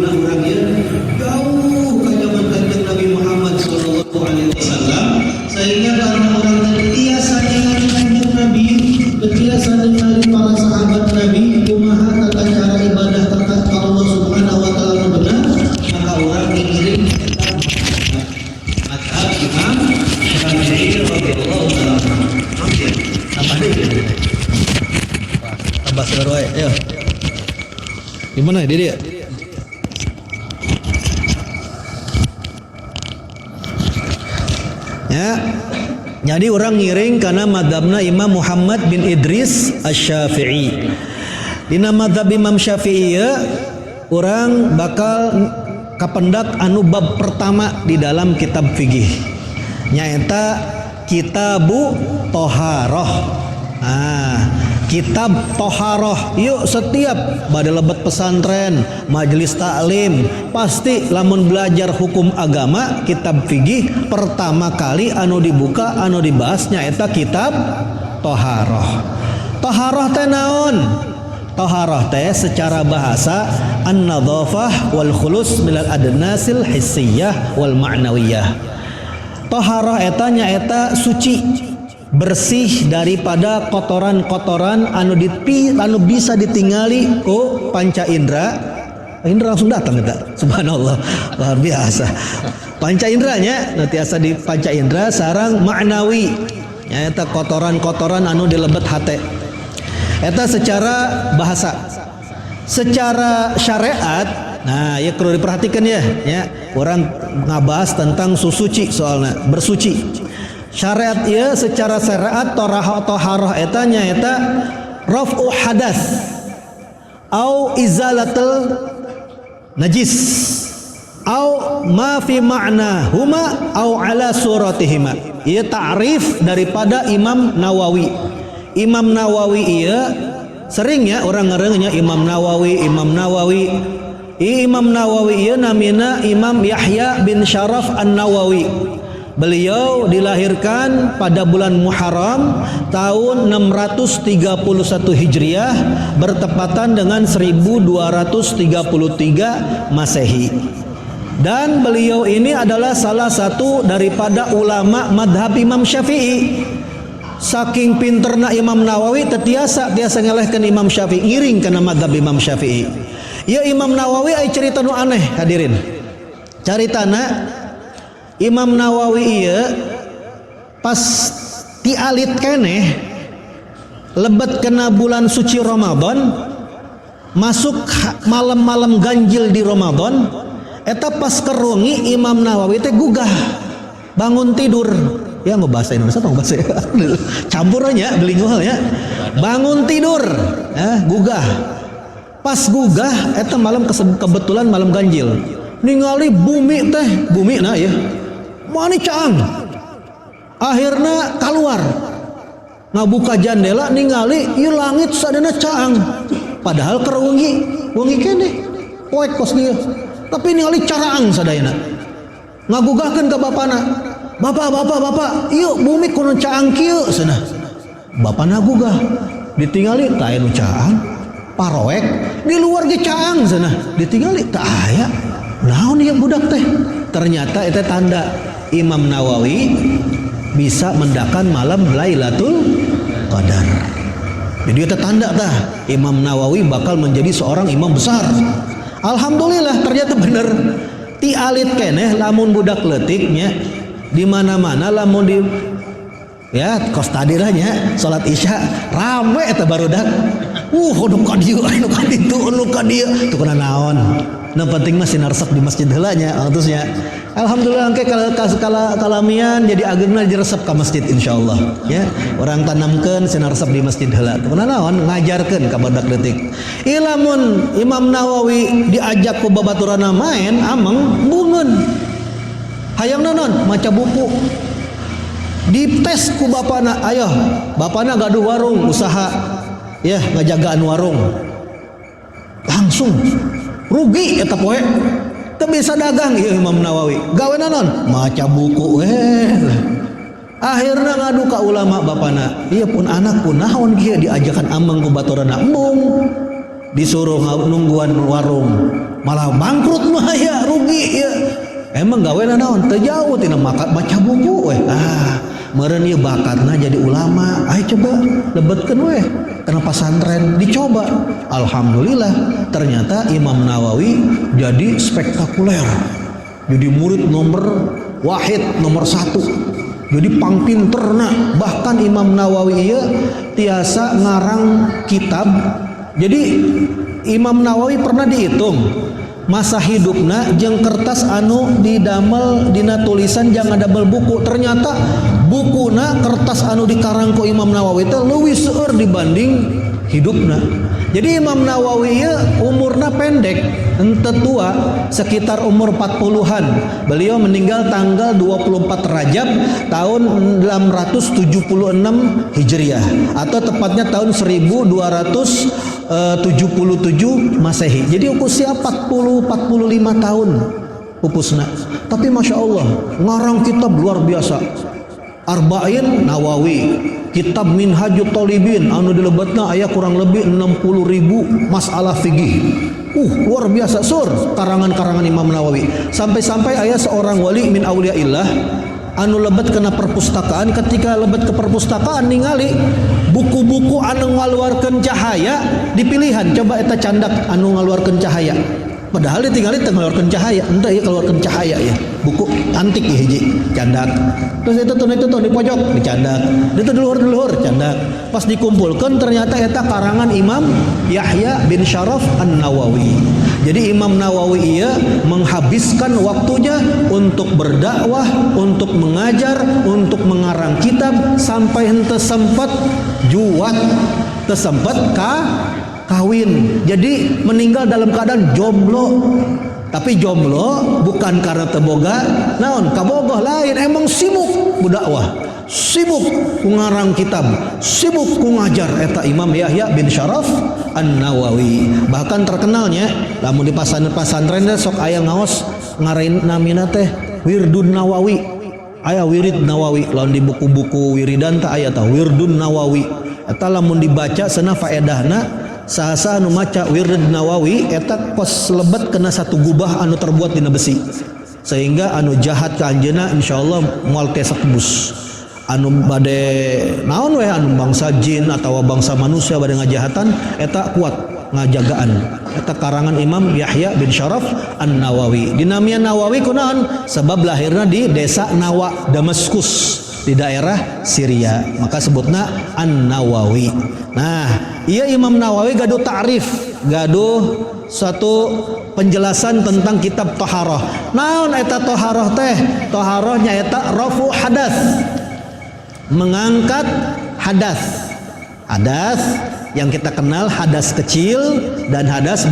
dimana orang ya jauh ke zaman kanjeng Nabi Muhammad sallallahu alaihi wasallam, sehingga karena orang tadi biasa dengan kanjeng Nabi, biasa dengan para sahabat Nabi, kumaha tata cara ibadah tata Allah Subhanahu wa taala benar, maka orang dikirim mazhab Imam Syafi'i radhiyallahu taala. Apa dia? Tambah seroy, ayo. Gimana dia? Ya. Jadi orang ngiring karena madhabna Imam Muhammad bin Idris Asy-Syafi'i. Dina madhab Imam Syafi'i ya, orang bakal kapendak anu bab pertama di dalam kitab fikih. Nyaeta Kitabu Toharoh. Kitab Toharoh. Yuk setiap pada lebet pesantren, majelis taklim, pasti lamun belajar hukum agama, kitab fikih pertama kali anu dibuka, anu dibahas nyaeta kitab Toharoh. Toharoh teh naon? Toharoh teh secara bahasa an-nadhafah wal khulus minal adnasil hissiyah wal ma'nawiyah. Toharoh eta nyaeta suci, bersih daripada kotoran-kotoran anu bisa ditingali ku panca indra. Indra langsung datang eta. Subhanallah, luar biasa. Panca indranya nanti asa di panca indra sarang ma'nawi. Nyaeta kotoran-kotoran anu dilebet hate. Eta secara bahasa. Secara syariat, nah ya perlu diperhatikan ya. Orang ngabahas tentang susuci soalnya, bersuci. Syariat ya secara syariat toharoh eta nyaeta raf'u hadas au izalatul najis au ma fi ma'na huma au ala suratihima. Ieu ta'rif daripada Imam Nawawi. Imam Nawawi ieu sering ya orang ngareungnya Imam Nawawi. Imam Nawawi ieu namina Imam Yahya bin Syaraf An-Nawawi. Beliau dilahirkan pada bulan Muharram tahun 631 Hijriah bertepatan dengan 1233 Masehi. Dan beliau ini adalah salah satu daripada ulama madhab Imam Syafi'i. Saking pinterna Imam Nawawi tiasa ngelehkeun Imam Syafi'i, ngiring kana madhab Imam Syafi'i. Ya Imam Nawawi aya cerita nu aneh hadirin. Caritana Imam Nawawi ieu pas tialit keneh lebet kena bulan suci Ramadan, masuk malam-malam ganjil di Ramadan, eta pas kerungi Imam Nawawi teh gugah bangun tidur. Ya mau bahasa Indonesia atau bahasa campur aja bilingual ya. Bangun tidur, gugah. Pas gugah eta malam kebetulan malam ganjil. Ningali bumi nah ya. Mani caang. Akhirna keluar. Ngabuka jendela ningali ieu langit sadana caang. Padahal keur wengi keneh. Poek kos dia. Tapi ningali caraang sadayana. Ngagugahkeun ka bapana. Bapak, ieu bumi kudu caang kieu cenah. Bapana gugah. Ditingali tah anu caang. Paroek di luar ge caang cenah. Ditingali tah aya. Naon ieu budak teh? Ternyata itu tanda Imam Nawawi bisa mendakan malam Lailatul Qadar. Jadi itu tanda tah Imam Nawawi bakal menjadi seorang imam besar. Alhamdulillah ternyata bener. Ti alit keneh lamun budak leutiknya di mana-mana lamun di ya kos tadi lah nya salat Isya rame eta barudak. Nu ka dieu, nu ka ditu, nu ka dieu. Teu kana naon. Nah penting mah sinaresep di masjid heula nya terusnya. Alhamdulillah engke kalamian jadi ageuna diresep ka masjid insyaallah ya. Orang tanamkeun sinaresep di masjid heula. Teu naon ngajarkeun ka badak leutik. Ilamun Imam Nawawi diajak ku babaturana main ameng bungeun. Hayang naon maca buku. Dites ku bapana, ayo bapana gaduh warung usaha ya ngajagaan warung. Langsung rugi eta poe teu bisa dagang ieu Imam Nawawi. Gawe naon? Maca buku Akhirna ngadu ka ulama bapana. Ieu pun anak pun naon kieu diajakan ameng ku baturana embung. Disuruh nungguan warung. malah bangkrut mah ya, rugi ya. Emang gawe naon teu jauh tina maca buku weh. Meureun ieu bakatna jadi ulama, ayo coba lebetkeun weh kana pesantren, dicoba. Alhamdulillah ternyata Imam Nawawi jadi spektakuler, jadi murid nomor wahid, nomor 1, jadi pangpinterna. Bahkan Imam Nawawi ieu tiasa ngarang kitab. Jadi Imam Nawawi pernah dihitung masa hidupna jeung kertas anu didamel dina tulisan jangan damel buku, ternyata bukuna kertas anu dikarang ku Imam Nawawi teh leuwih seueur dibanding hidupna. Jadi Imam Nawawi umurna pendek, henteu tua, sekitar umur 40-an. Beliau meninggal tanggal 24 Rajab tahun 876 Hijriah atau tepatnya tahun 1277 Masehi. Jadi usia 40-45 tahun pupusna. Tapi Masya Allah ngarang kitab luar biasa. Arba'in Nawawi, kitab Minhajut Thalibin anu dilebetna aya kurang lebih 60.000 masalah fikih. Luar biasa sur karangan-karangan Imam Nawawi. Sampai-sampai aya seorang wali min auliyaillah anu lebet kena perpustakaan, ketika lebet ke perpustakaan ningali buku-buku anu ngaluarkeun cahaya dipilihan, coba eta candak anu ngaluarkeun cahaya. Padahal ditinggali teu ngaluarkeun cahaya, henteu ieu keluarkeun cahaya ya. Buku antik ya hiji, candak. Terus itu tuh di pojok dicandak. Itu duluhur candak. Pas dikumpulkan ternyata eta karangan Imam Yahya bin Syaraf An-Nawawi. Jadi Imam Nawawi ieu menghabiskan waktunya untuk berdakwah, untuk mengajar, untuk mengarang kitab sampai henteu sempat juat, teu sempat kawin. Jadi meninggal dalam keadaan jomblo. Tapi jomblo bukan karena teboga naon, kabogoh lain, emang sibuk berdakwah, sibuk ku ngarang kitab, sibuk ku ngajar. Eta Imam Yahya bin Syaraf An-Nawawi. Bahkan terkenalnya lamun di pasantren sok aya ngaos ngarain namina teh Wirdun Nawawi. Aya wirid Nawawi, lamun di buku-buku wiridan teh aya tah Wirdun Nawawi. Eta lamun dibaca cenah faedahna sahasa anu maca Wirid Nawawi eta kos lebet kena satu gubah anu terbuat dina besi, sehingga anu jahat ka anjeunna insyaallah moal tesa tebus. Anu bade naon we anu bangsa jin atawa bangsa manusia bade ngajahatan eta kuat ngajagaan. Eta karangan Imam Yahya bin Syaraf An-Nawawi. Dinamian Nawawi kunaon? Sebab lahirna di desa Nawa, Damaskus, di daerah Syria, maka sebutna An-Nawawi. Nah, iya Imam Nawawi gaduh ta'rif, gaduh satu penjelasan tentang kitab Taharah. Naon eta Taharah teh? Taharah nyaeta rafu hadas, mengangkat hadas. Hadas yang kita kenal hadas kecil dan hadas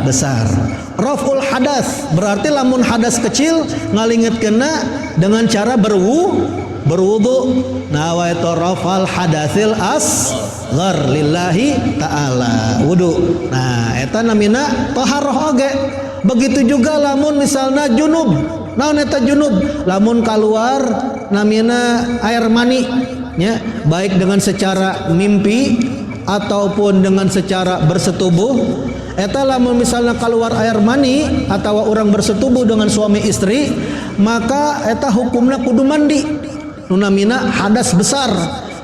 besar. Raful hadas berarti lamun hadas kecil ngalingetkeunna dengan cara berwudu. Nawaitu rafal hadasil asghar lillahi ta'ala, wudu. Nah eta namina taharah oge. Begitu juga lamun misalna junub. Naon eta junub? Lamun keluar namina air mani ya, baik dengan secara mimpi ataupun dengan secara bersetubuh. Eta lamun misalnya keluar air mani atau orang bersetubuh dengan suami istri, maka eta hukumna kudu mandi. Nunamina hadas besar.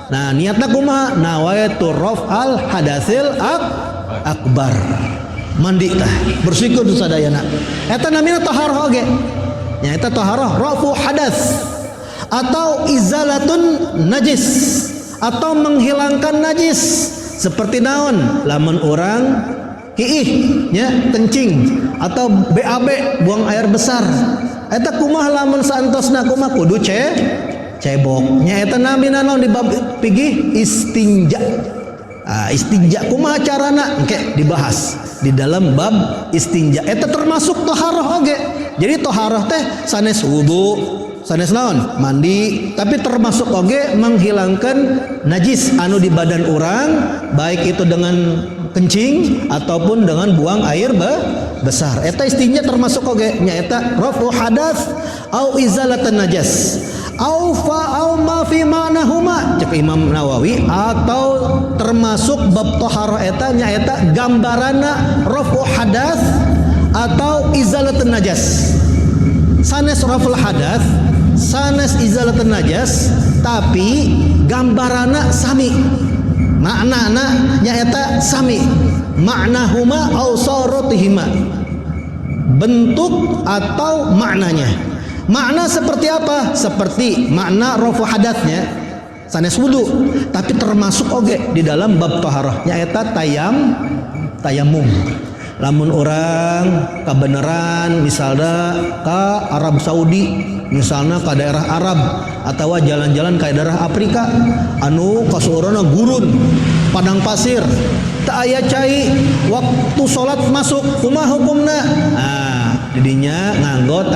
Nah niatna kumaha? Nawaitu raf'al hadasil akbar. Mandi tah, bersihkeun sadayana. Eta namina taharah oge. Nya eta taharah rafu hadas atau izalatun najis, atau menghilangkan najis. Seperti naon? Lamun orang kiih nya kencing atau BAB buang air besar. Eta kumaha lamun saantosna kumaha kudu cebok. Nya eta namina naon di bab pigih istinja. Istinja kumaha carana engke dibahas di dalam bab istinja. Eta termasuk taharah oge. Jadi taharah teh sanes wudu, sanes naon? Mandi, tapi termasuk oge menghilangkan najis anu di badan orang, baik itu dengan kencing ataupun dengan buang air besar. Eta istinja termasuk oge nyaeta rafu hadas au izalatan najas au ma fi ma'nahuma, cek Imam Nawawi, atau termasuk bab taharah eta nyaeta gambarana rafu hadas atau izalatun najas. Sanes raful hadas, sanes izalatun najas, tapi gambarana sami, maknana nyaeta sami, maknahuma au saratihima, bentuk atau maknanya. Makna seperti apa? Seperti makna rafu hadatnya sanes wudu, tapi termasuk oge di dalam bab taharah nyaeta tayamum. Lamun orang kebenaran misalnya ke Arab Saudi, misalnya ke daerah Arab atau jalan-jalan ke daerah Afrika anu kasuurana gurun padang pasir tak aya cai, waktu sholat masuk kumaha hukumna? Didinya nganggo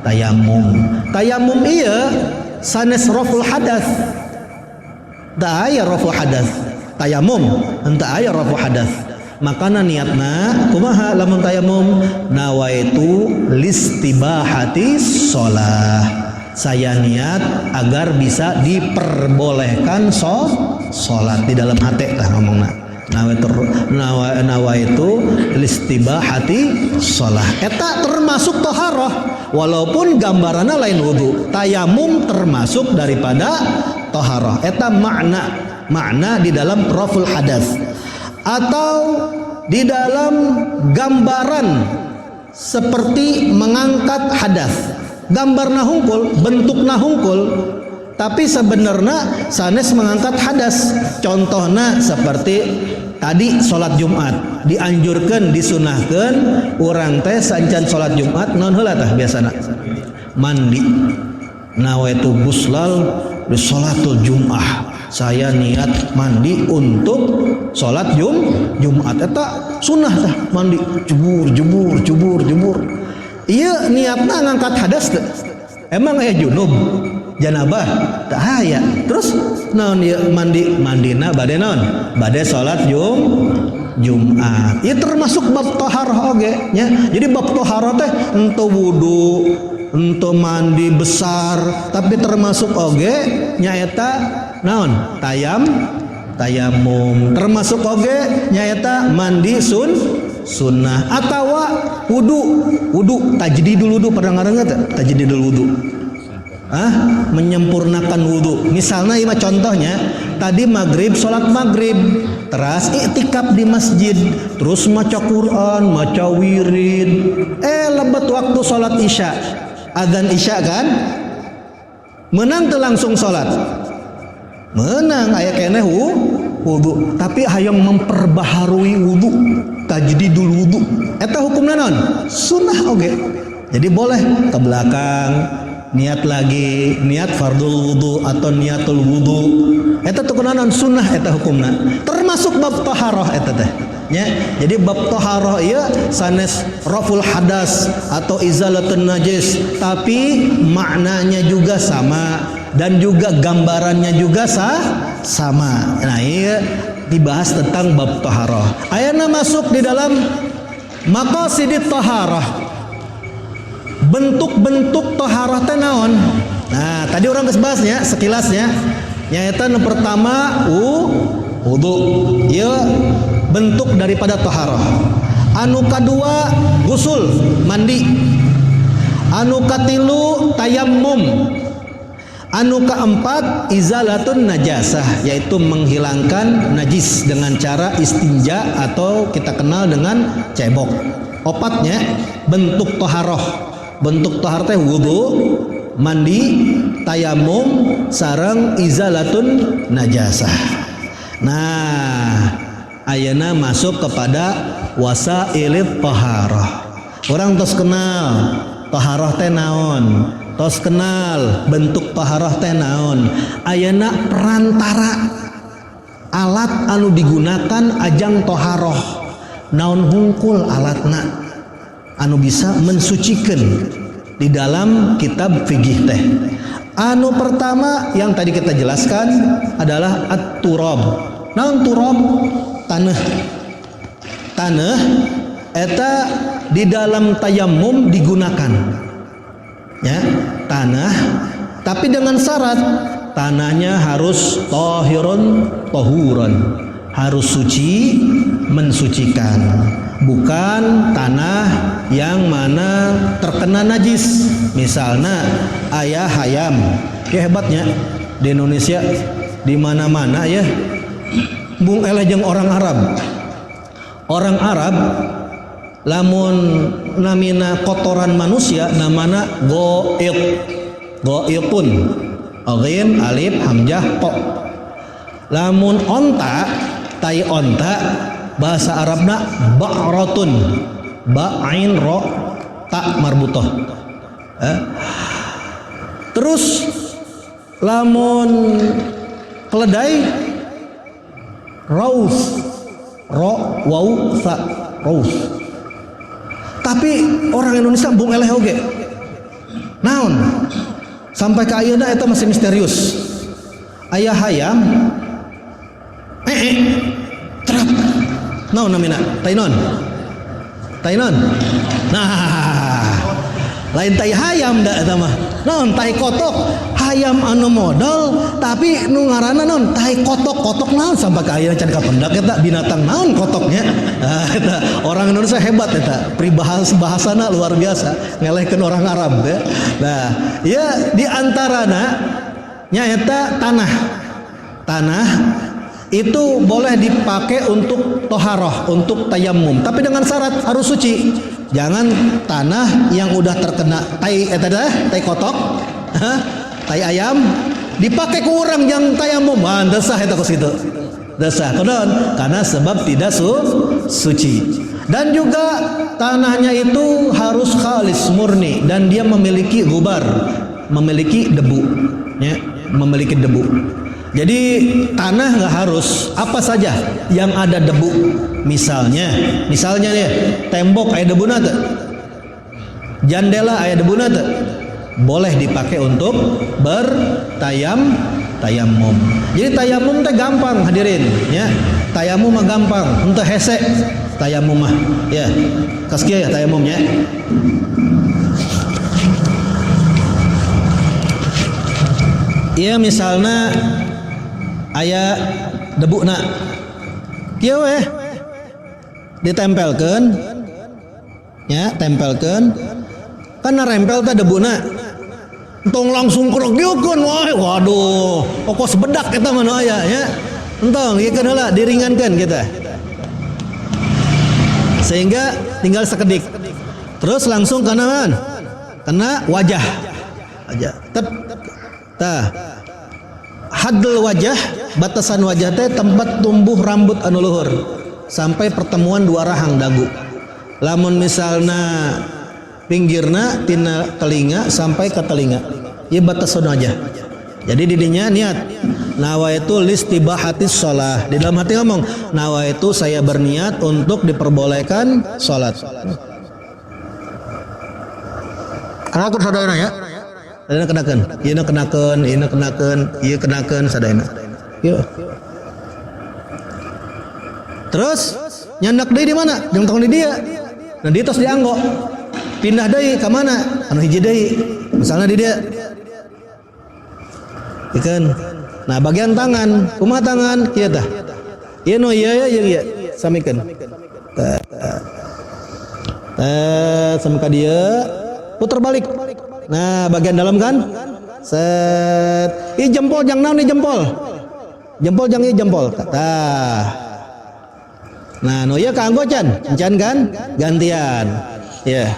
tayamum iya sanes raful hadas, tak aya raful hadas. Tayamum henteu aya raful hadas. Makana niatna kumaha lamun tayamum? Nawaitu listibahati sholah, saya niat agar bisa diperbolehkan sholat di dalam hati lah ngomongna. Nawaitu listibahati sholah, eta termasuk toharoh walaupun gambarannya lain wudu. Tayamum termasuk daripada toharoh, eta makna di dalam raful hadas. Atau di dalam gambaran seperti mengangkat hadas, gambar nahungkul, bentuk nahungkul, tapi sebenarnya sanes mengangkat hadas. Contohnya seperti tadi sholat Jumat dianjurkan, disunahkan orang teh sancan sholat Jumat naon heula tah biasana mandi, nawaitu guslal di sholatul Jum'ah, saya niat mandi untuk sholat Jumat. Eta sunnah tah mandi jebur. Iya niatna ngangkat hadas teh. Emang aya junub janabah tah aya. Terus naon ieu mandina bade naon? Bade sholat Jumat. Ieu termasuk bab taharah oge nya. Jadi bab taharah teh henteu wudu, henteu mandi besar, tapi termasuk oge nyaeta naon? Tayamum. Termasuk oge nyaeta mandi sunnah atawa wudu tajdidul wudu. Pernah ngarenget teh tajdidul wudu? Menyempurnakan wudu. Misalnya ima contohnya tadi maghrib, sholat maghrib terus iktikaf di masjid, terus maca Quran, maca wirid, lebat waktu sholat isya, adzan isya kan, menang tuh langsung sholat, menang aya keneh wudu, tapi hayang memperbaharui wudu, tajdidul wudu, eta hukumna naon? Sunnah oge. Jadi boleh ke belakang niat lagi, niat fardul wudu atau niatul wudu, eta tuh naon? Sunnah eta hukumna. Termasuk bab taharah eta teh. Ya, jadi bab taharah ieu sanes raful hadas atau izalatun najis, tapi maknanya juga sama dan juga gambarannya juga sama. Nah, ieu dibahas tentang bab taharah. Ayana masuk di dalam maqasidit taharah. Bentuk-bentuk taharah teh naon? Nah, tadi orang geus bahasnya sekilasnya. Nyaeta nu pertama wudu. Ieu bentuk daripada taharah. Anu kadua gusul, mandi. Anu katilu tayammum. Anu keempat izalatun najasah, yaitu menghilangkan najis dengan cara istinja atau kita kenal dengan cebok. Opatnya bentuk taharah. Bentuk taharah teh wudu, mandi, tayamum, sareng izalatun najasah. Nah, ayeuna masuk kepada wasailit taharah. Orang tos kenal taharah teh naon, tos kenal bentuk taharah teh naon. Ayeuna perantara alat anu digunakan ajang taharah naon hungkul alatna anu bisa mensucikan di dalam kitab fikih teh. Anu pertama yang tadi kita jelaskan adalah at-turab. Naon turab? Tanah eta di dalam tayammum digunakan. Ya, tanah, tapi dengan syarat tanahnya harus tahuran, harus suci, mensucikan. bukan tanah yang mana terkena najis. Misalnya ayah hayam, ya hebatnya di Indonesia di mana-mana ya bung eleh jeung orang Arab. Orang Arab lamun namina kotoran manusia namana goib, goibun, ghin alif hamzah po. Lamun onta, tai onta bahasa Arabna ba'ratun, ba'ain ro ta marbutoh. Terus lamun keledai raus, ro wau sa raus. Tapi orang Indonesia bung eleh oge naon sampai ke ayeuna eta masih misterius. Ayah hayam terap naon namina tainon nah lain tai hayam da eta mah naon tai kotok hayam anu modal tapi nu ngaranna naon tai kotok naon sampai ka ayeuna can kapendak eta binatang naon kotoknya. Nah, eta orang Indonesia hebat eta bahasana luar biasa ngelehkeun orang Arab ya. Nah ya di antarana nya eta tanah itu boleh dipakai untuk toharoh, untuk tayamum, tapi dengan syarat harus suci. Jangan tanah yang udah terkena tai kotok, tai ayam dipakai ke orang yang tayamum, desah itu kos gitu, desah. Karena sebab tidak suci. Dan juga tanahnya itu harus khalis murni dan dia memiliki gubar, memiliki debu, ya, memiliki debu. Jadi tanah nggak harus apa saja yang ada debu. Misalnya nih tembok aya debuna teh, jandela aya debuna teh, boleh dipakai untuk tayamum. Jadi tayamum teh gampang hadirin, ya. Tayamum mah gampang, henteu hese tayamum mah, ya. Kaskia ya tayamumnya. Iya misalnya aya debuna kieu weh ditempelkeun ya, tempelkeun kana rempel teh debuna entong langsung kerogyeukeun waduh pokok sebedak eta mah aya ya entong ieu heula diringankeun kita sehingga tinggal sekedik terus langsung kena wajah tah hadl wajah, batasan wajah teh tempat tumbuh rambut anu luhur sampai pertemuan dua rahang dagu. Lamun misalna pinggirna tina telinga sampai ke telinga, ieu batasan wajah. Jadi didinya niat nawaitu listibahatis shalah. Di dalam hati ngomong nawaitu saya berniat untuk diperbolehkan salat. Kalau sadayana ya. Sadayana kenakeun, ieu kenakeun sadayana. Yuk. Terus nyandak deui di mana? Jeung tong di dia. Nah di tos dianggo. Pindah deui ka mana? Anu hiji deui. Misalnya di dia. Ikeun. Nah bagian tangan, kumaha tangan? Kieu tah. Ieu nu ieu samikeun. Sampai ka dieu puter balik. Nah bagian dalam kan set i jempol jang naon nih jempol jang i jempol tah nah nu ieu kaanggo can kan gantian ya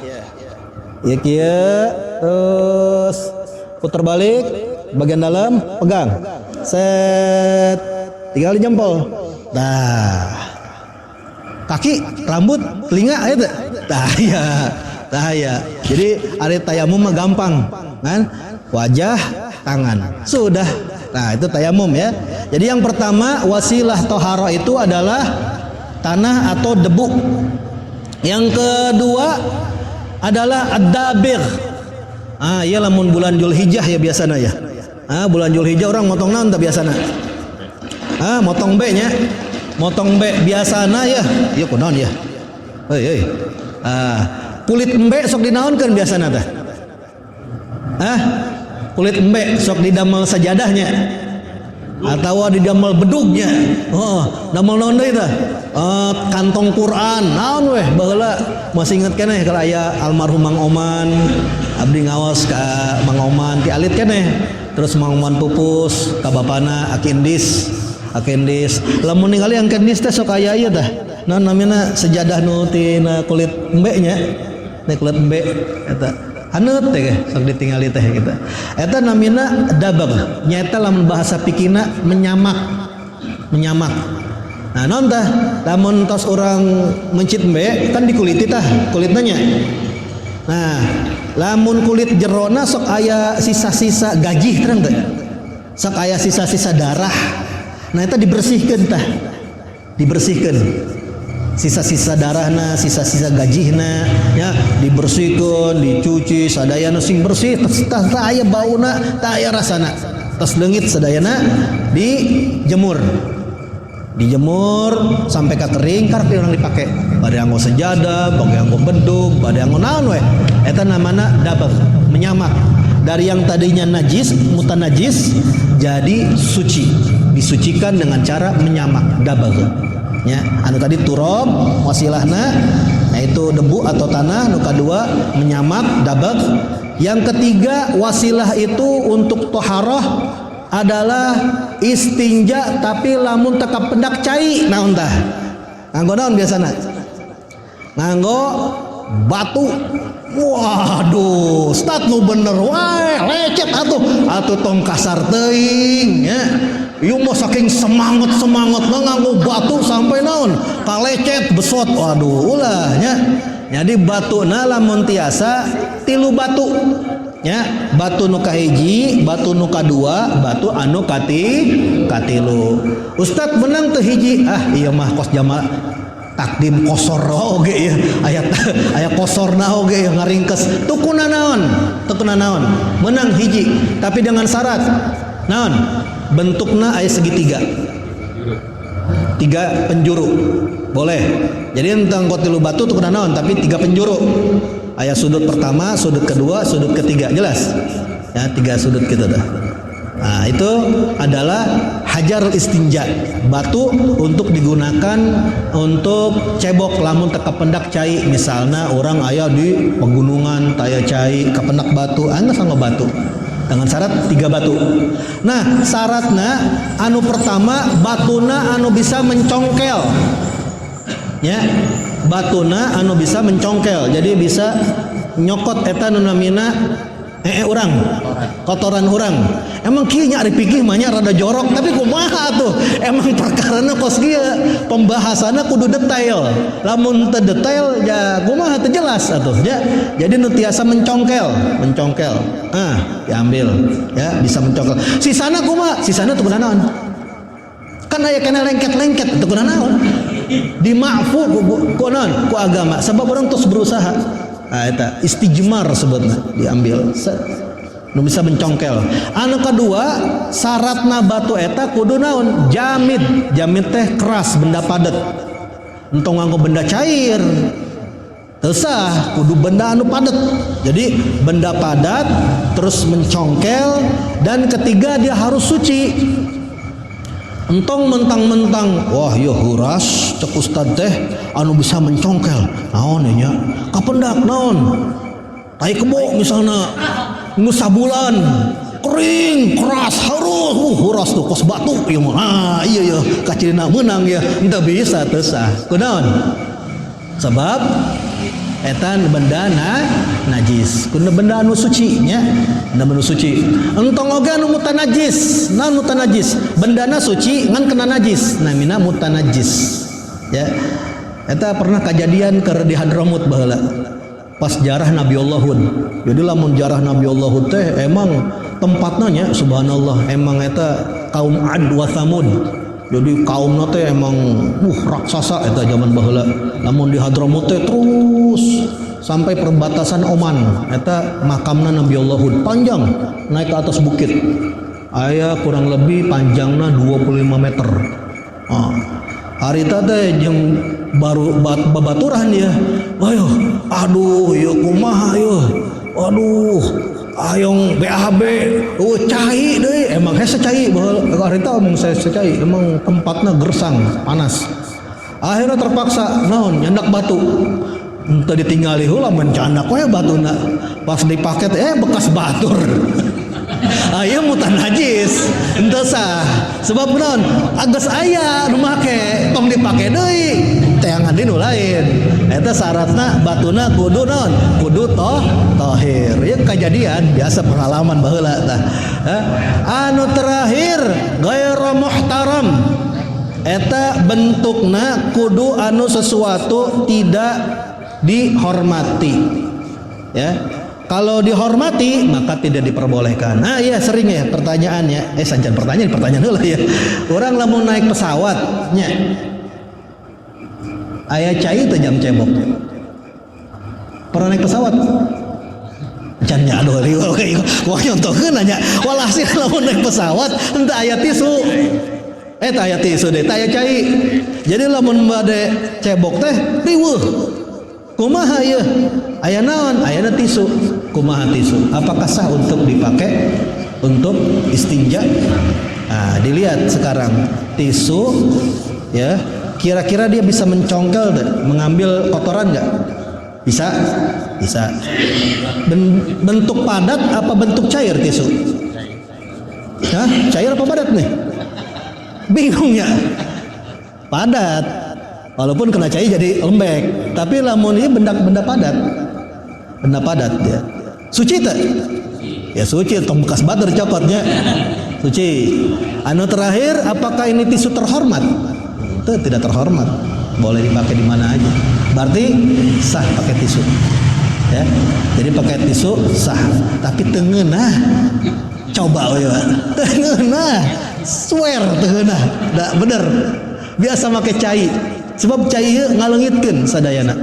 ieu kieu terus puter balik bagian dalam pegang set tinggal di jempol tah kaki rambut telinga aya teh tah ya ya. Jadi ada tayamum mah gampang kan wajah tangan sudah. Nah itu tayamum ya. Jadi yang pertama wasilah toharo itu adalah tanah atau debu. Yang kedua adalah ad-dabir. Iya lamun bulan Zulhijjah ya biasana ya. Bulan Zulhijjah orang motong naon teh biasana. Motong B nya. Motong B biasana ya. Ieu kunaon ya. Heuy. Kulit embe sok dinaonkeun biasana teh. Kulit embe sok didamel sajadahnya. atau didamel bedugnya. Damel naon deui tah? Kantong Quran. Naon weh baheula masih inget keneh kalau aya almarhum Mang Oman. Abdi ngaos ka Mang Oman ti alit keneh. Terus Mang Oman pupus ka bapana Akindis. Lamun ningali Akindis teh sok aya ieu tah. Naon namina sejadah nu tina kulit embe nya. Teh kulit embe eta. Haneut teh sok ditingali teh kita. Eta namina dabag. Nyaeta lamun bahasa pikina menyamak. Nah naon tah? Lamun tos urang mencit embe kan dikuliti tah kulitna nya. Nah, lamun kulit jerona sok aya sisa-sisa gajih terang teh. Sok aya sisa-sisa darah. Nah eta dibersihkeun tah. Sisa-sisa darahna, sisa-sisa gajihna ya dibersihkeun, dicuci sadayana sing bersih tah aya bauna, tah aya rasana. Tos leungit sadayana dijemur sampai ka kering karep urang dipake. Bade anggo sejadah, bade anggo bedug, bade anggo naon we. Eta namana dabagh, menyamak. Dari yang tadinya najis, mutanajis jadi suci. Disucikan dengan cara menyamak, dabagh. Ya, anu tadi turab wasilahna, yaitu debu atau tanah. Nu kadua menyamak, dabagh. Yang ketiga wasilah itu untuk toharoh adalah istinja tapi lamun teka pendak cai. Naon tah? Nganggo naon biasana? Nganggo batu. Waduh, start nu bener wae, lecet atuh tong kasar teuing ya. Ieu mah saking semangat-semangatna nganggo batu sampai naon? Kalecet besot. Waduh ulah nya. Jadi batuna lamun tiasa 3 batu. Ya, batu nu kahiji, batu nu kadua, batu anu katilu. Ustad menang teu hiji. Ieu mah kos jama takdim kosor oge ya. Aya kosorna oge ya ngaringkes. Tukuna naon? Menang hiji, tapi dengan syarat. Naon? Bentukna aya segitiga. 3 penjuru. Boleh. Jadi tentang kotilu batu tukuna naon, tapi 3 penjuru. Aya sudut pertama, sudut kedua, sudut ketiga, jelas? Ya, 3 sudut gitu dah. Nah, itu adalah hajar istinja, batu untuk digunakan untuk cebok lamun teka pendak cai. Misalnya orang aya di pegunungan taya cai kependak batu, anda sanggo batu. Dengan syarat 3 batu. Nah, syaratnya anu pertama batuna anu bisa mencongkel. Ya, batuna anu bisa mencongkel. Jadi bisa nyokot eta nu namina urang, kotoran urang. Emang kieu nya ari pikih mah nya rada jorok, tapi kumaha tuh? Emang perkarana kos kieu pembahasanna kudu detail. Lamun teu detail ya kumaha teu jelas atuh ya. Jadi nu tiasa mencongkel. Diambil ya, bisa mencongkel. Sisana kumaha? Sisana teu kunaon? Kan aya kana lengket-lengket teu kunaon naon? Dimaafu ku naon? Ku agama. Sebab orang terus berusaha. Eta istijmar sebutna, diambil nu bisa mencongkel. Anu kedua syaratna batu eta kudu naon? Jamid teh keras, benda padat. Entong nganggo benda cair teu sah, kudu benda anu padat. Jadi benda padat terus mencongkel, dan ketiga dia harus suci. Entong mentang-mentang wah ya huras cek ustad teh anu bisa mencongkel naon nya kapendak naon tai kebo misalnya nu sabulan kering keras harus huras tuh kos batu ieu mah iya kacirina menang ya henteu bisa teu sah kunaon sebab eta benda najis kudu benda anu suci nya, benda anu suci. Entong oge anu mutanajis. Naon mutanajis? Bendana suci ngan kena najis, namina mutanajis. Ya. Eta pernah kejadian keur di Hadramut baheula. Pas jarah Nabi Allah Hud. Jadi lamun jarah Nabi Allah Hud teh emang tempatna nya subhanallah emang eta kaum Ad wa Tsamud. Jadi kaumna teh emang raksasa eta zaman baheula. Namun di Hadramut teh terus sampai perbatasan Oman. Eta makamna Nabi Allah Hud panjang naik ke atas bukit. Aya kurang lebih panjangna 25 meter. Hari teh jeung baru babaturan dia. Aduh, ya kumaha ya. Aduh, ayong BAB cai deh emang saya secai bahwa harita omong saya secai emang tempatnya gersang panas akhirnya terpaksa naon nyandak batu entah ditinggali heula mencandak we batuna pas dipaket bekas batur ayo mutan najis ente sah sebab naon agas aya nu make tong dipake deui teangan di nu lain eta syaratna batuna kudu naon kudu tahir ya kejadian biasa pengalaman baheula tah anu terakhir ghairu muhtaram eta bentukna kudu anu sesuatu tidak dihormati ya. Kalau dihormati maka tidak diperbolehkan. Nah iya sering ya pertanyaannya sancan pertanyaan dulu ya. Orang lamun naik pesawatnya aya cai teh jam cebok. Pernah naik pesawat? Can nya aduh wah nyontohkeun nya. Walhasil lamun naik pesawat henteu aya tisu. Teh aya tisu deh, teh aya cai. Jadi lamun bade cebok teh riweuh. Kumaha ieu? Aya naon? Ayana tisu. Kumaha tisu? Apakah sah untuk dipakai untuk istinja? Nah, dilihat sekarang tisu ya, kira-kira dia bisa mencongkel mengambil kotoran enggak? Bisa? Bisa. Bentuk padat apa bentuk cair tisu? Hah? Cair apa padat nih? Bingung ya? Padat. Walaupun kena cai jadi lembek, tapi lamun ini benda padat ya. Suci tak? Ya suci, tong bekas bater copotnya. Suci. Anu terakhir, apakah ini tisu terhormat? Itu tidak terhormat. Boleh dipakai di mana aja. Berarti sah pakai tisu. Ya. Jadi pakai tisu sah, tapi tengenah. Coba we, tengenah. Swear tengenah. Da bener. Biasa pakai cai. Sebab cai ngalengitkeun sadayana.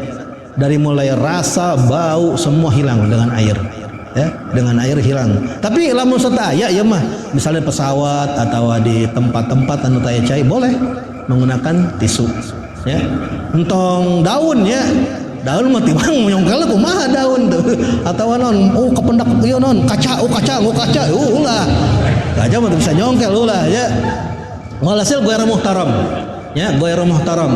Dari mulai rasa, bau semua hilang dengan air. Ya, dengan air hilang. Tapi lamun sataya ya mah, misalnya pesawat atau di tempat-tempat anu taya cai boleh menggunakan tisu. Ya. Entong daun ya. Daun mah timang nyongkel kumaha daun tuh. Atawa naon, kependak ieu naon, kaca, ulah. Kaca mah bisa nyongkel ulah ya. Walhasil ghairu muhtaram. Ya, ghairu muhtaram.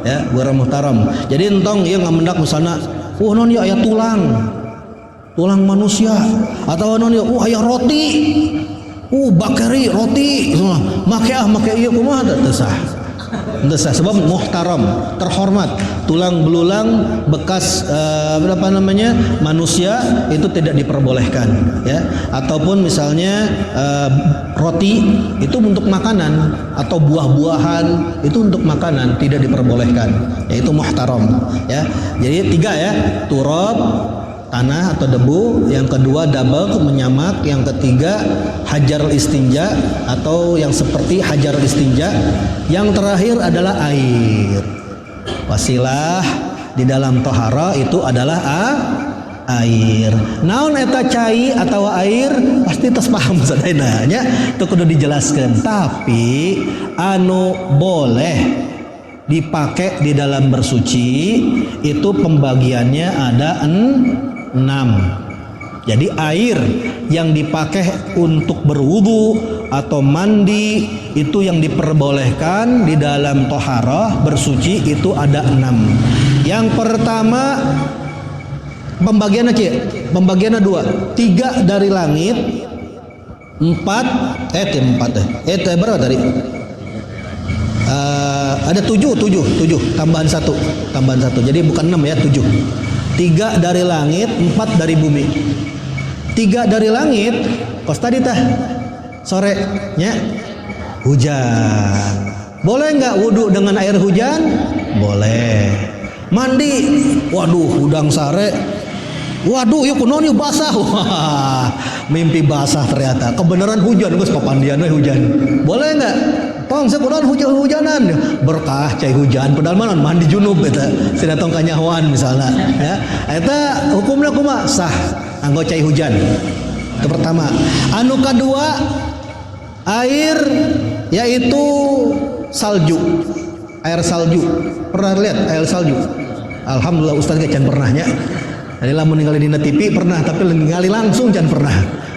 Ya, ghairu muhtaram. Jadi entong ieu ngamendak misalna, non ya aya tulang manusia atau non ya aya roti. Bakeri roti. Make ieu kumaha teu sah. Teu sah sebab muhtaram, terhormat. Tulang belulang bekas manusia itu tidak diperbolehkan ya. Ataupun misalnya roti itu untuk makanan atau buah-buahan itu untuk makanan tidak diperbolehkan, yaitu muhtaram ya. Jadi 3 ya, turab tanah atau debu, yang kedua dabag menyamak, yang ketiga hajarul istinja atau yang seperti hajarul istinja, yang terakhir adalah air. Wasilah di dalam tohara itu adalah air. Naon eta cai atau air pasti tos paham sadayana nya teu kudu dijelaskan. Tapi anu boleh dipakai di dalam bersuci itu pembagiannya ada 6. Jadi air yang dipakai untuk berwudu atau mandi itu yang diperbolehkan di dalam toharah bersuci itu ada 6. Yang pertama pembagiannya pembagiannya 2, 3 dari langit, 4 berapa tadi? Ada 7 tambahan 1 jadi bukan 6 ya, 7. 3 dari langit, 4 dari bumi. 3 dari langit kos tadi tah sore nya hujan. Boleh nggak wudu dengan air hujan? Boleh. Mandi, waduh udang sare, waduh yuk kunaon yuk basah. Wah, mimpi basah ternyata kebenaran hujan, geus papandianna hujan. Boleh nggak? Tong sakunaon hujan-hujanan berkah cai hujan padahal mana mandi junub eta tina tong kanyahoan misalnya ya. Eta hukumna kumaha? Sah anggo cai hujan. Itu pertama. Anu kedua air yaitu salju. Air salju. Pernah lihat air salju? Alhamdulillah Ustaz can pernahnya. Jadi lamun ningali dina TV pernah, tapi ningali langsung can pernah.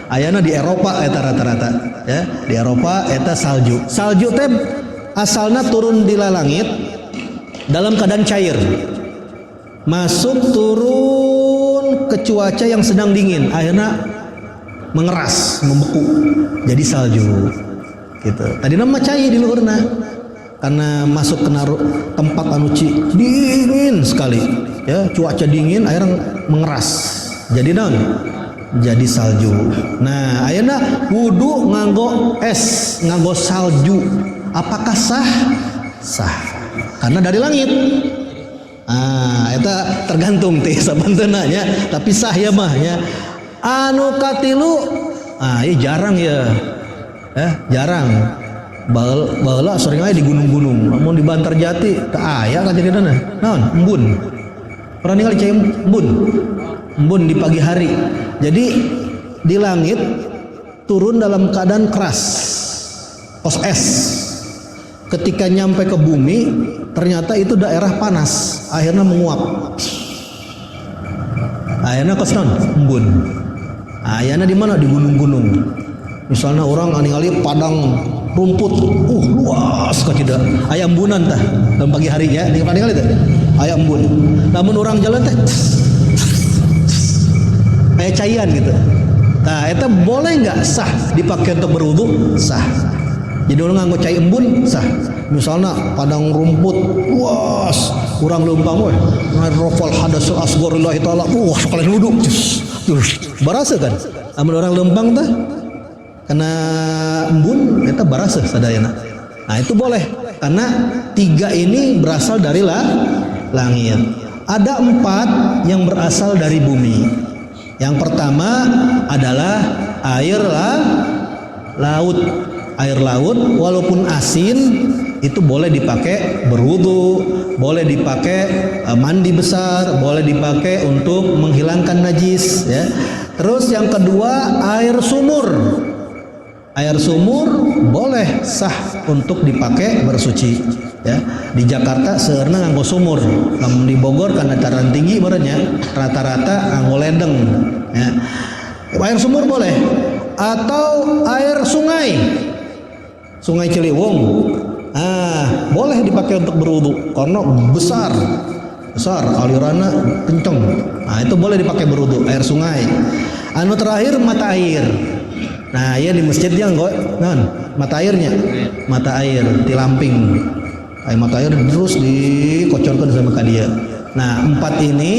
Ayana di Eropa eta rata-rata ya, di Eropa eta salju. Salju teh asalna turun di langit dalam keadaan cair. Masuk turun ke cuaca yang sedang dingin, akhirnya mengeras, membeku jadi salju. Gitu. Tadi nama cair di luhurna karena masuk ke tempat anu dingin sekali ya, cuaca dingin akhirnya mengeras jadi naon, jadi salju. Nah ayeuna wudu nganggo es, nganggo salju, apakah sah? Sah karena dari langit. Eta tergantung teh sabanteuna nya, tapi sah ya mah ya. Anu katilu ieu jarang ya. Jarang. Baheula sering aya di gunung-gunung, namun di Bantarjati teu aya kajadianna. Naon? Embun. Pernah ningali cai embun? Embun di pagi hari. Jadi di langit turun dalam keadaan keras. Pos es. Ketika nyampe ke bumi, ternyata itu daerah panas, akhirnya menguap. Akhirnya kesana embun. Akhirnya di mana? Di gunung-gunung. Misalnya orang ningali padang rumput, luas kok tidak. Aya embunan tah dalam pagi hari ya, di ningali teh. Aya embun. Namun orang jalan teh kayak cairan gitu. Nah, itu boleh nggak sah dipakai untuk berwudu? Sah. Jadi orang nganggo cai embun sah. Misalnya padang rumput luas, kurang leumpang we. Rafal hadasul asgharillahi taala. Sekalian wudu. Barasa kan? Amun orang leumpang teh kena embun eta barasa sadayana. Nah, itu boleh karena 3 ini berasal dari langit. Ada 4 yang berasal dari bumi. Yang pertama adalah air laut. Air laut walaupun asin itu boleh dipakai berwudu, boleh dipakai mandi besar, boleh dipakai untuk menghilangkan najis ya. Terus yang kedua air sumur. Air sumur boleh sah untuk dipakai bersuci ya. Di Jakarta seueurna nganggo sumur, namun di Bogor karena dataran tinggi berenya rata-rata nganggo ledeng ya. Air sumur boleh atau air sungai. Sungai Ciliwung boleh dipakai untuk berwudu karena besar alirannya kenceng. Nah, itu boleh dipakai berwudu air sungai. Anu terakhir mata air. Nah, ya di masjid yang mata airnya, mata air di lamping. Mata air terus dikocorkan sama kadia. Nah, 4 ini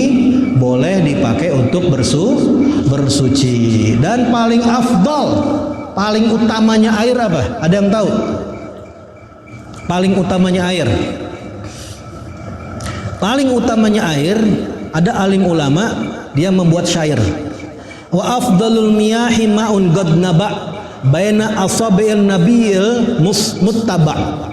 boleh dipakai untuk bersuci. Dan paling afdal, paling utamanya air apa? Ada yang tahu? Paling utamanya air. Paling utamanya air, ada alim ulama dia membuat syair. Wa afdalul miyahi ma'un qad naba baina asabi'in nabiyil muttaba.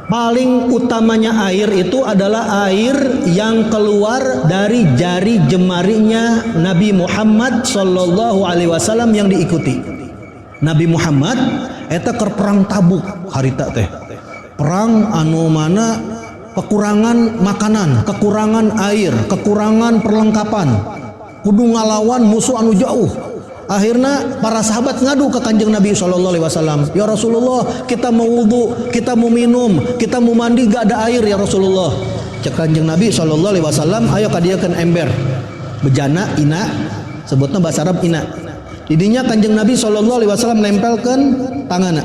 Paling utamanya air itu adalah air yang keluar dari jari jemarinya Nabi Muhammad sallallahu alaihi wasallam yang diikuti. Nabi Muhammad eta keur perang Tabuk harita teh. Perang anu mana kekurangan makanan, kekurangan air, kekurangan perlengkapan. Kudu ngalawan musuh anu jauh. Akhirnya para sahabat ngadu ke Kanjeng Nabi SAW. Ya Rasulullah, kita mau wudu, kita mau minum, kita mau mandi, gak ada air ya Rasulullah. Cek Kanjeng Nabi SAW, ayo kadiakeun ember, bejana ina, sebutnya bahasa Arab ina. Didinya Kanjeng Nabi SAW nempelkan tanganna.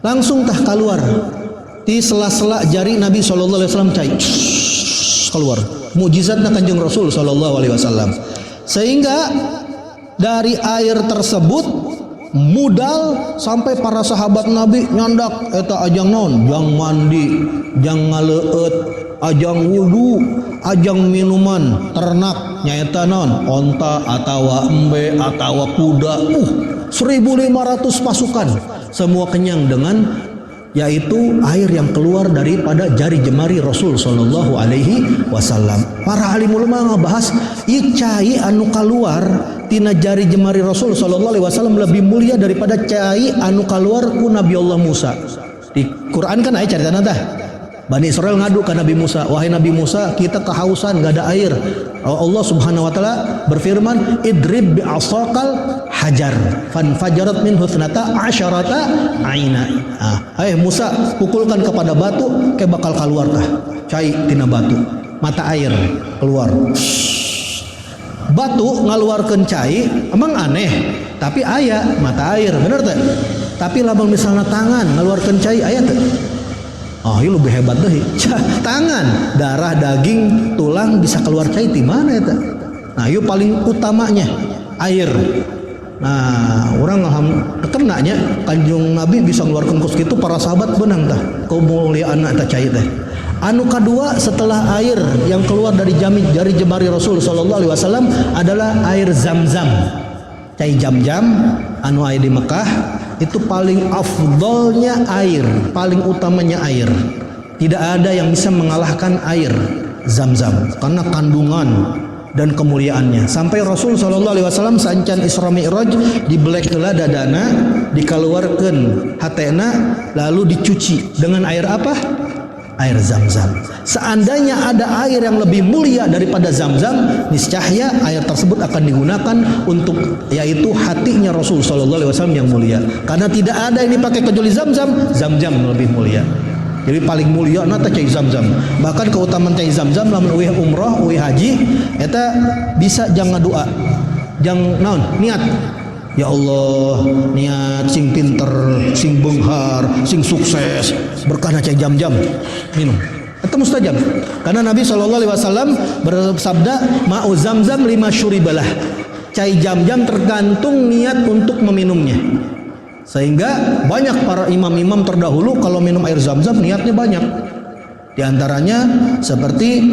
Langsung tah keluar di sela-sela jari Nabi SAW cai keluar. Mujizatna Kanjeng Rasul SAW. Sehingga dari air tersebut mudal sampai para sahabat Nabi nyandak eta ajang naon, jang mandi, jang ngaleueut, ajang wudu, ajang minuman ternak nyaeta naon, onta atawa embe atawa kuda. 1.500 pasukan semua kenyang dengan yaitu air yang keluar daripada jari jemari Rasul sallallahu alaihi wasallam. Para alim ulama ngabahas ieu cai anu keluar tina jari jemari Rasul sallallahu alaihi wasallam lebih mulia daripada cai anu keluar ku Nabi Allah Musa. Di Quran kan aya caritana tah. Bani Israel ngadu ke Nabi Musa, wahai Nabi Musa, kita kehausan, gak ada air. Allah Subhanahu wa taala berfirman, idrib bi asaqal hajar fanfajarat minhu thnata asyarata aina. Musa, pukulkan kepada batu, kayak bakal keluar tah cai tina batu, mata air keluar. Batu ngaluarkeun cai emang aneh, tapi aya mata air, bener teh. Tapi lamun misalnya tangan ngaluarkeun cai aya teh. Ini lebih hebat deh. Tangan, darah, daging, tulang bisa keluar cai di mana eta? Nah, ieu paling utamanya air. Nah, orang kenanya Kanjung Nabi bisa ngeluarkan kus kitu, para sahabat benang tah kemuliaan eta cai teh. Anu kedua setelah air yang keluar dari jemari Rasul sallallahu alaihi wasallam adalah air Zam-Zam. Cai Jam-Jam anu aya di Mekah itu paling afdolnya air, paling utamanya air. Tidak ada yang bisa mengalahkan air Zam-Zam karena kandungan dan kemuliaannya. Sampai Rasul sallallahu alaihi wasallam sancan Isra Mi'raj dibelek heula dadana, dikaluarkeun hatena, lalu dicuci dengan air apa? Air Zam-Zam. Seandainya ada air yang lebih mulia daripada Zam-Zam, niscaya air tersebut akan digunakan untuk, yaitu hatinya Rasul sallallahu alaihi wasallam yang mulia. Karena tidak ada yang dipakai kecuali Zam-Zam, Zam-Zam lebih mulia. Jadi paling mulia nata cai Zam-Zam. Bahkan keutamaan cai Zam-Zam lamun eueuh umrah, eueuh haji, eta bisa jang ngadua. Jang naon? Niat. Ya Allah, niat sing pinter, sing beunghar, sing sukses, berkahna cai Jam-Jam minum. Itu mustajab. Karena Nabi sallallahu alaihi wasallam bersabda, ma'u Zam-Zam lima syuribalah. Cai Jam-Jam tergantung niat untuk meminumnya. Sehingga banyak para imam-imam terdahulu kalau minum air Zam-Zam niatnya banyak. Di antaranya seperti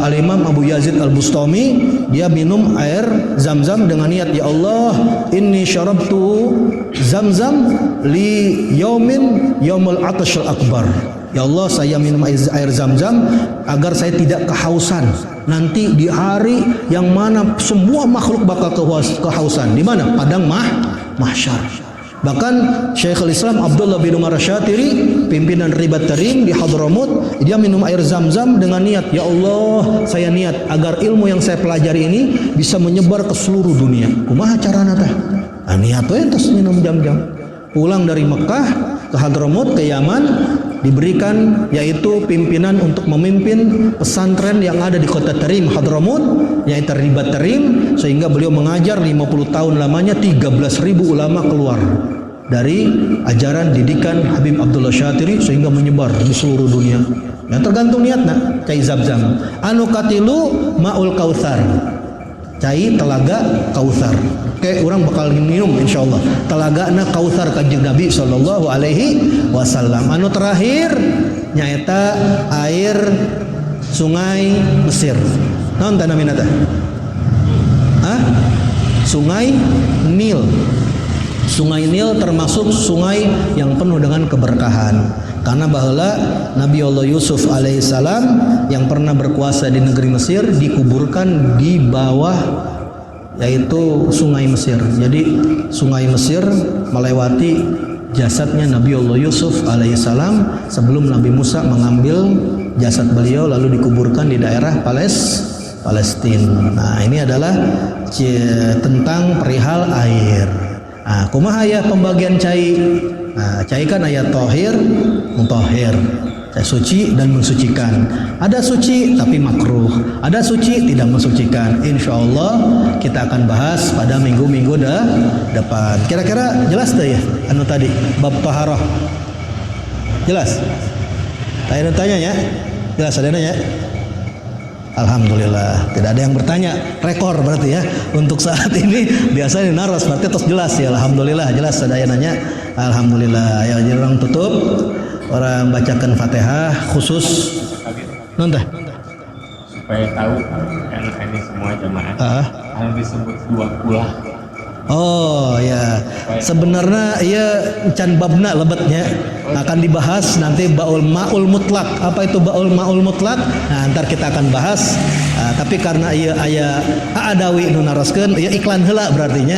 Al-Imam Abu Yazid Al-Bustami, dia minum air Zam-Zam dengan niat, ya Allah, inni syarabtu Zam-Zam li yaumin yaumul atashul akbar. Ya Allah, saya minum air Zam-Zam agar saya tidak kehausan nanti di hari yang mana semua makhluk bakal kehausan. Di mana? Padang mahsyar. Bahkan Syekhul Islam Abdullah bin Umar Syatiri, pimpinan Ribat Tarim di Hadramut, dia minum air Zam-Zam dengan niat, ya Allah, saya niat agar ilmu yang saya pelajari ini bisa menyebar ke seluruh dunia. Kumaha carana teh? Niat we terus minum Zam-Zam. Pulang dari Mekah ke Hadramut, ke Yaman, diberikan yaitu pimpinan untuk memimpin pesantren yang ada di kota Tarim Hadramut, yaitu Ribat Tarim, sehingga beliau mengajar 50 tahun lamanya, 13.000 ulama keluar dari ajaran didikan Habib Abdullah Syatiri sehingga menyebar di seluruh dunia. Yang tergantung niatna. Cai Zam-Zam. Anu katilu Ma'ul Kautsar. Cai telaga Kautsar. Oke, orang bakal minum insyaallah. Telagana Kautsar Kanjeng Nabi sallallahu alaihi wasallam. Anu terakhir nyaeta air Sungai Mesir. Naon teh namina teh? Sungai Nil. Sungai Nil termasuk sungai yang penuh dengan keberkahan. Karena baheula Nabi Allah Yusuf alaihissalam yang pernah berkuasa di negeri Mesir dikuburkan di bawah yaitu Sungai Mesir. Jadi Sungai Mesir melewati jasadnya Nabi Allah Yusuf alaihissalam sebelum Nabi Musa mengambil jasad beliau lalu dikuburkan di daerah Palestina. Nah, ini adalah tentang perihal air. Nah, kumaha ya pembagian cai? Nah, cai kan ayat tohir, mutahhir, cai suci dan mensucikan. Ada suci tapi makruh, ada suci tidak mensucikan. Insya Allah kita akan bahas pada minggu-minggu depan. Kira-kira jelas deh ya? Anu tadi bab taharah jelas? Tanya ya? Jelas ada nanya? Alhamdulillah, tidak ada yang bertanya. Rekor berarti ya. Untuk saat ini biasanya naras berarti terus jelas ya. Alhamdulillah jelas ada yang nanya. Alhamdulillah. Ya, jadi orang tutup, orang bacakan Fatihah khusus nonton supaya tahu kan ini semua jamaah. Hal disebut dua kulah. Oh ya, sebenarnya ia can babna lebetnya akan dibahas nanti baul ma'ul mutlak. Apa itu baul ma'ul mutlak? Nah, ntar kita akan bahas. Tapi karena ia aya adawi nu naroskeun, ieu iklan heula berartinya.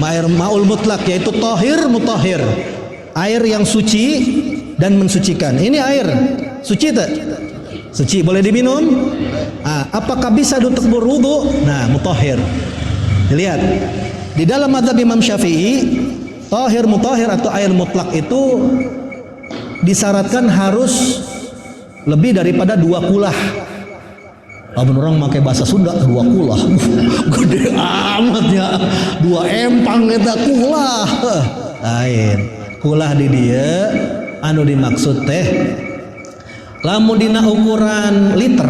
Air ma'ul mutlak yaitu tahir mutahhir. Air yang suci dan mensucikan. Ini air suci tak? Suci, boleh diminum? Apakah bisa untuk berwudu? Nah, mutahhir. Dilihat. Di dalam mazhab Imam Syafi'i, tahir mutahhir atau air mutlak itu disyaratkan harus lebih daripada 2 kulah. Lamun orang pakai bahasa Sunda 2 kulah. Gede amat ya. 2 empang eta kulah. Lain. Kulah di dia anu dimaksud teh lamun dina ukuran liter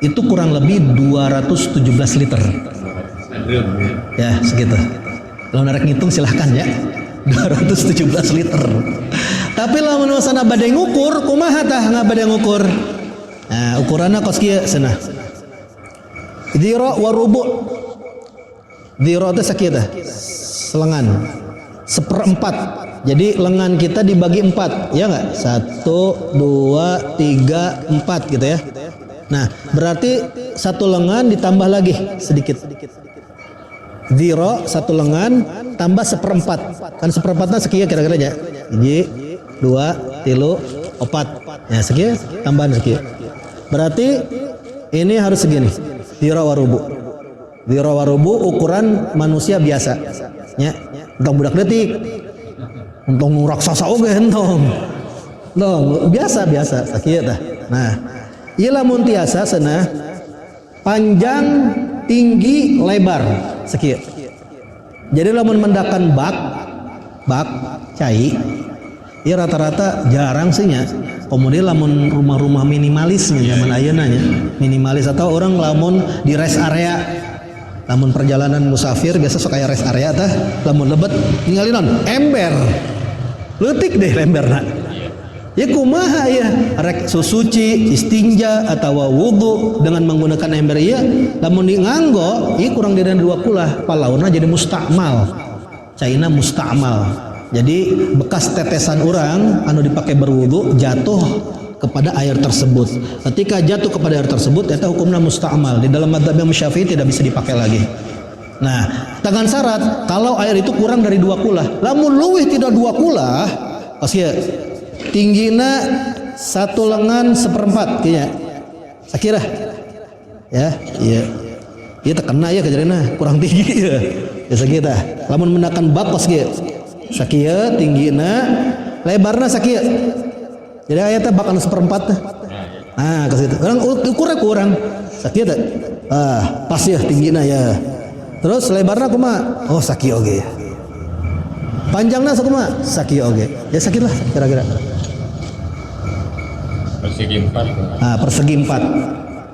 itu kurang lebih 217 liter. Ya, segitu. Kalau narek ngitung silahkan ya. 217 liter. Tapi lamun wasana bade ngukur, kumaha tah ngabade ngukur? Nah, ukuranna kos kieu cenah. Dzira wa rubu'. Dzira teh sakieu tah? Selengan. 1/4. Jadi lengan kita dibagi 4, ya enggak? 1, 2, 3, 4 gitu ya. Nah, berarti 1 lengan ditambah lagi sedikit. Dzira 1 lengan tambah 1/4. Kan 1/4-nya sekieu kira-kira ya. 1, 2, 3, 4. Ya, sekieu tambahan sekieu. Berarti ini harus segini. Dzira wa rubu'. Dzira wa rubu' ukuran manusia biasa. Ya, entong budak detik. Entong raksasa oge entong. Loh, biasa sakieu tah. Nah, ieu lamun tiasa cenah panjang, tinggi, lebar sakieu. Jadi lamun mendakan bak cai, ieu rata-rata jarang sih nya. Kemudian lamun rumah-rumah minimalis nya zaman ayeuna nya. Minimalis atau orang lamun di rest area. Lamun perjalanan musafir biasa sok aya rest area tah, lamun lebet ningali non ember. Leutik deh emberna. Ya kumaha ya rek susuci, istinja atawa wudu dengan menggunakan ember ieu lamun nganggo ieu kurang dari 2 kulah palauna jadi mustakmal. Caina mustakmal. Jadi bekas tetesan orang anu dipakai berwudu jatuh kepada air tersebut. Ketika jatuh kepada air tersebut eta hukumna mustakmal. Di dalam mazhab Imam Syafi'i tidak bisa dipakai lagi. Nah, dengan syarat kalau air itu kurang dari 2 kulah. Lamun leuwih tidak 2 kulah, pasti tinggina 1 lengan 1/4 kieu. Sakira. Ya, iya. Ieu teh kena ya kajarina kurang tinggi ya. Ya sakieu tah. Lamun mendakan bab pos kieu. Sakieu tinggina, lebarna sakieu. Jadi aya teh bak anu 1/4 teh. Nah, ka situ. Urang ukurnya kurang. Sakieu teh. Pas ya tinggina ya. Terus lebarna kumaha? Oh, sakieu oge. Panjangna sakumaha? Sakieu oge. Ya sakieu lah kira-kira. Persegi 4. Persegi 4.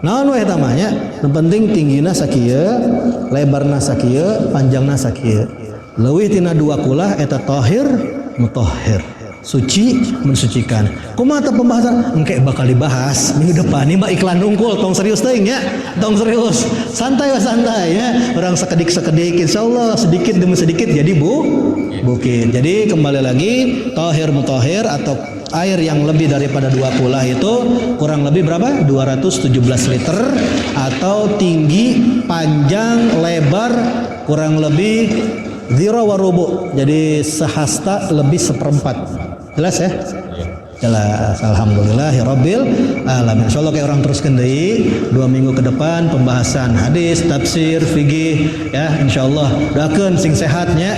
Naon we eta mah nya? Nu penting tinggina sakieu, lebarna sakieu, panjangna sakieu. Leuwih tina 2 kulah eta tahir mutahhir. Suci mensucikan. Kumaha teh pembahasan? Engke bakal dibahas minggu depan. Ini mah iklan unggul, tong serius teuing ya. Tong serius. Santai ya. Orang sekedik-sekedik insyaallah sedikit demi sedikit jadi bukit. Jadi kembali lagi tahir mutahhir atau air yang lebih daripada 2 kulah itu kurang lebih berapa? 217 liter atau tinggi, panjang, lebar kurang lebih dzira wa rubu'. Jadi sehasta lebih 1/4. Jelas ya? Jelas. Alhamdulillahirabbil alamin. Insyaallah kayak orang teruskeun deui 2 minggu ke depan pembahasan hadis, tafsir, fikih ya insyaallah. Doakeun sing sehatnya.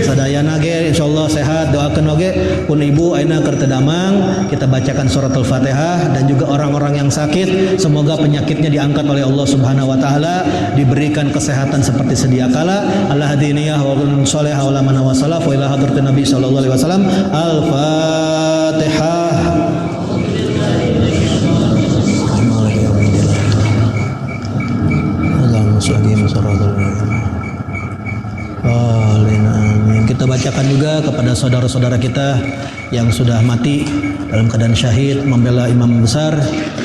Sadayana ge insyaallah sehat, doakeun oge pun ibu ayeuna keur teu damang, kita bacakan suratul Fatihah dan juga orang-orang yang sakit semoga penyakitnya diangkat oleh Allah Subhanahu wa taala, diberikan kesehatan seperti sedia kala. Allah hadiniyah wa bin shalihah wa lamana wa salaf wa ila hadratin Nabi sallallahu alaihi wasallam. Al-Fatihah. Kita bacakan juga kepada saudara-saudara kita yang sudah mati dalam keadaan syahid membela imam besar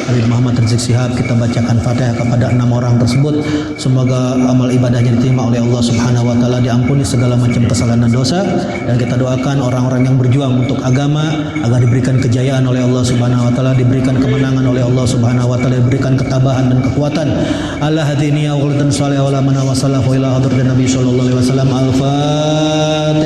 Habib Muhammad Rizik Shihab. Kita bacakan Fatihah kepada 6 orang tersebut. Semoga amal ibadahnya diterima oleh Allah Subhanahu wa taala, diampuni segala macam kesalahan dan dosa, dan kita doakan orang-orang yang berjuang untuk agama agar diberikan kejayaan oleh Allah Subhanahu wa taala, diberikan kemenangan oleh Allah Subhanahu wa taala, diberikan ketabahan dan kekuatan. Allah hadiniya wa qulatan salih wa la mana wa sallallahu ila hadratin Nabi sallallahu alaihi wasallam. Al-Fatihah.